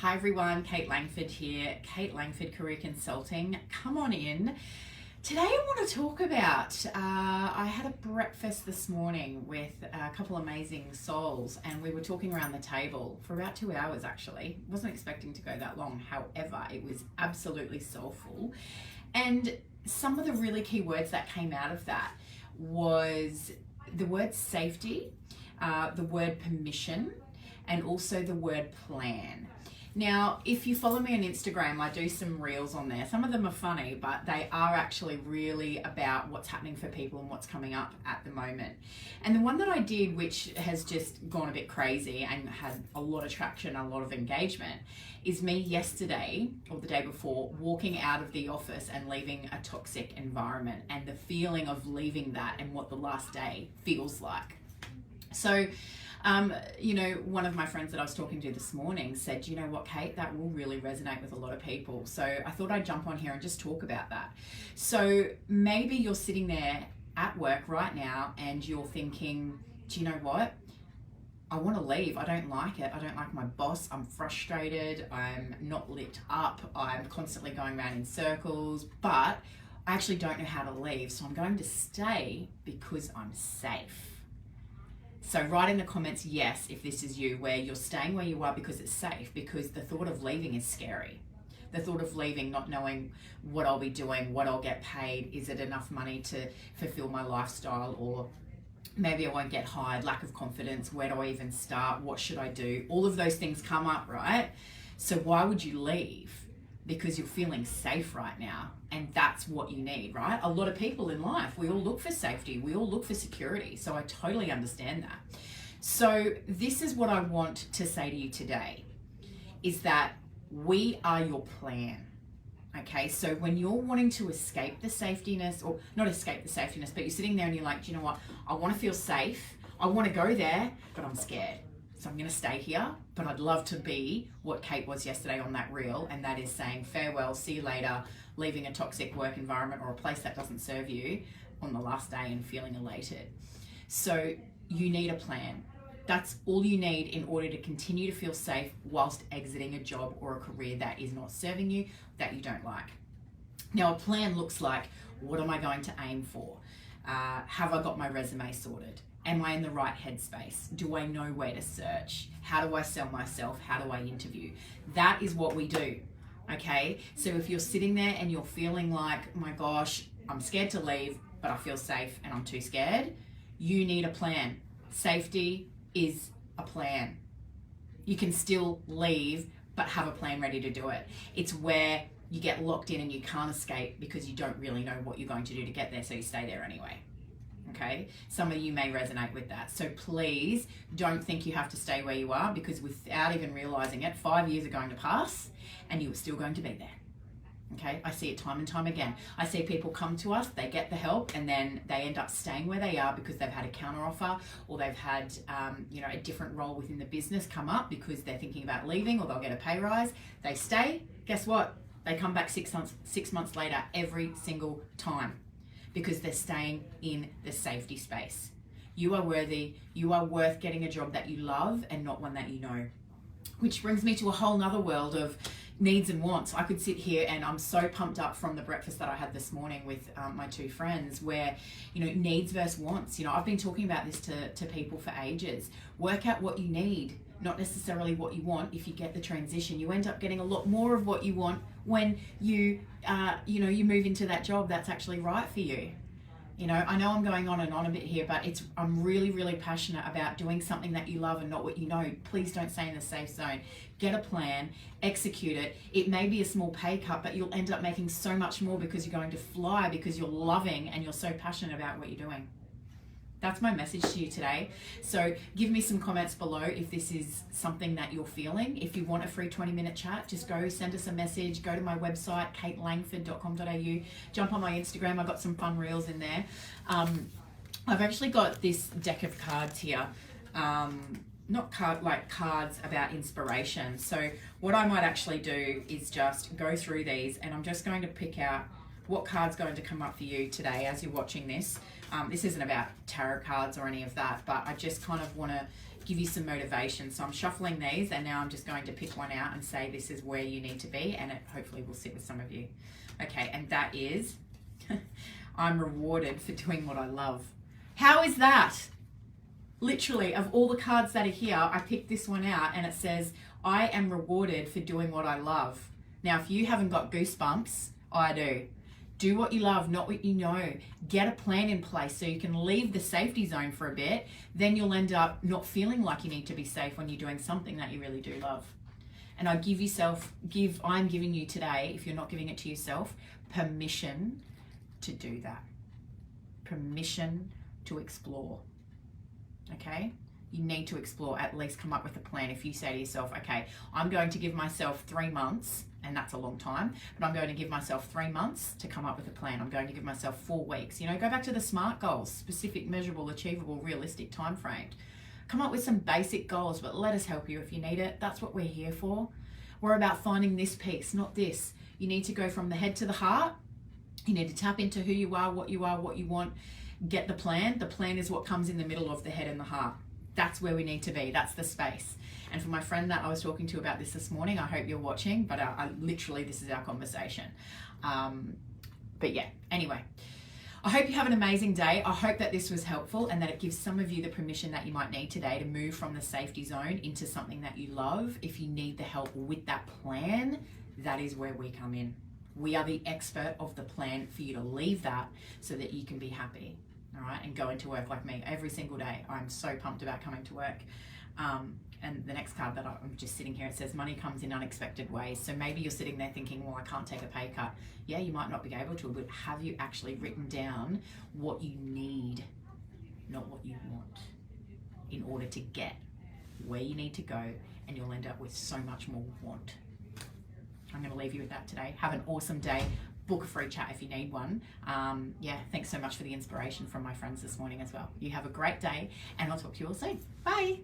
Hi everyone, Kate Langford here, Kate Langford Career Consulting. Come on in. Today I want to talk about, I had a breakfast this morning with a couple amazing souls and we were talking around the table for about 2 hours actually. Wasn't expecting to go that long, however, it was absolutely soulful. And some of the really key words that came out of that was the word safety, the word permission, and also the word plan. Now, if you follow me on Instagram, I do some reels on there. Some of them are funny, but they are actually really about what's happening for people and what's coming up at the moment. And the one that I did, which has just gone a bit crazy and had a lot of traction, a lot of engagement, is me yesterday or the day before walking out of the office and leaving a toxic environment and the feeling of leaving that and what the last day feels like. So, one of my friends that I was talking to this morning said, you know what, Kate, that will really resonate with a lot of people. So I thought I'd jump on here and just talk about that. So maybe you're sitting there at work right now and you're thinking, do you know what? I want to leave. I don't like it. I don't like my boss. I'm frustrated. I'm not lit up. I'm constantly going around in circles, but I actually don't know how to leave. So I'm going to stay because I'm safe. So write in the comments, yes, if this is you, where you're staying where you are because it's safe, because the thought of leaving is scary. The thought of leaving, not knowing what I'll be doing, what I'll get paid, is it enough money to fulfill my lifestyle, or maybe I won't get hired, lack of confidence, where do I even start, what should I do? All of those things come up, right? So why would you leave? Because you're feeling safe right now, and that's what you need, right? A lot of people in life, we all look for safety, we all look for security, so I totally understand that. So this is what I want to say to you today, is that we are your plan. Okay, so when you're wanting to escape the safetiness, or not escape the safetiness, but you're sitting there and you're like, do you know what, I want to feel safe, I want to go there, but I'm scared. So I'm going to stay here, but I'd love to be what Kate was yesterday on that reel, and that is saying farewell, see you later, leaving a toxic work environment or a place that doesn't serve you on the last day and feeling elated. So you need a plan. That's all you need in order to continue to feel safe whilst exiting a job or a career that is not serving you, that you don't like. Now, a plan looks like, what am I going to aim for? Have I got my resume sorted? Am I in the right headspace? Do I know where to search? How do I sell myself? How do I interview? That is what we do, okay? So if you're sitting there and you're feeling like, my gosh, I'm scared to leave, but I feel safe and I'm too scared, you need a plan. Safety is a plan. You can still leave, but have a plan ready to do it. It's where you get locked in and you can't escape because you don't really know what you're going to do to get there, so you stay there anyway. Okay, some of you may resonate with that. So please don't think you have to stay where you are, because without even realizing it, 5 years are going to pass and you are still going to be there. Okay, I see it time and time again. I see people come to us, they get the help, and then they end up staying where they are because they've had a counter offer, or they've had a different role within the business come up because they're thinking about leaving, or they'll get a pay rise. They stay, guess what? They come back 6 months later every single time, because they're staying in the safety space. You are worthy, you are worth getting a job that you love and not one that you know. Which brings me to a whole nother world of needs and wants. I could sit here and I'm so pumped up from the breakfast that I had this morning with my two friends, where, needs versus wants. I've been talking about this to people for ages. Work out what you need, not necessarily what you want. If you get the transition, you end up getting a lot more of what you want when you move into that job that's actually right for you. I know I'm going on and on a bit here, but I'm really, really passionate about doing something that you love and not what you know. Please don't stay in the safe zone. Get a plan, execute it. It may be a small pay cut, but you'll end up making so much more because you're going to fly, because you're loving and you're so passionate about what you're doing. That's my message to you today. So give me some comments below if this is something that you're feeling. If you want a free 20-minute chat, just go send us a message. Go to my website, katelangford.com.au. Jump on my Instagram. I've got some fun reels in there. I've actually got this deck of cards here. Cards about inspiration. So what I might actually do is just go through these, and I'm just going to pick out what card's going to come up for you today as you're watching this. This isn't about tarot cards or any of that, but I just kind of want to give you some motivation. So I'm shuffling these, and now I'm just going to pick one out and say this is where you need to be, and it hopefully will sit with some of you. Okay, and that is, I'm rewarded for doing what I love. How is that? Literally, of all the cards that are here, I picked this one out, and it says, I am rewarded for doing what I love. Now, if you haven't got goosebumps, I do. Do what you love, not what you know. Get a plan in place so you can leave the safety zone for a bit. Then you'll end up not feeling like you need to be safe when you're doing something that you really do love. And I'm giving you today, if you're not giving it to yourself, permission to do that. Permission to explore. Okay? You need to explore, at least come up with a plan. If you say to yourself, okay, I'm going to give myself 3 months, and that's a long time, but I'm going to give myself 3 months to come up with a plan. I'm going to give myself 4 weeks. You know, go back to the SMART goals, specific, measurable, achievable, realistic time frame. Come up with some basic goals, but let us help you if you need it. That's what we're here for. We're about finding this piece, not this. You need to go from the head to the heart. You need to tap into who you are, what you want. Get the plan. The plan is what comes in the middle of the head and the heart. That's where we need to be. That's the space. And for my friend that I was talking to about this morning, I hope you're watching, but I literally, this is our conversation. But yeah, anyway, I hope you have an amazing day. I hope that this was helpful and that it gives some of you the permission that you might need today to move from the safety zone into something that you love. If you need the help with that plan, that is where we come in. We are the expert of the plan for you to leave that so that you can be happy. All right, and go into work like me every single day. I'm so pumped about coming to work. And the next card that I'm just sitting here, it says money comes in unexpected ways. So maybe you're sitting there thinking, well, I can't take a pay cut. Yeah, you might not be able to, but have you actually written down what you need, not what you want, in order to get where you need to go, and you'll end up with so much more want. I'm going to leave you with that today. Have an awesome day. Book a free chat if you need one. Yeah, thanks so much for the inspiration from my friends this morning as well. You have a great day, and I'll talk to you all soon. Bye.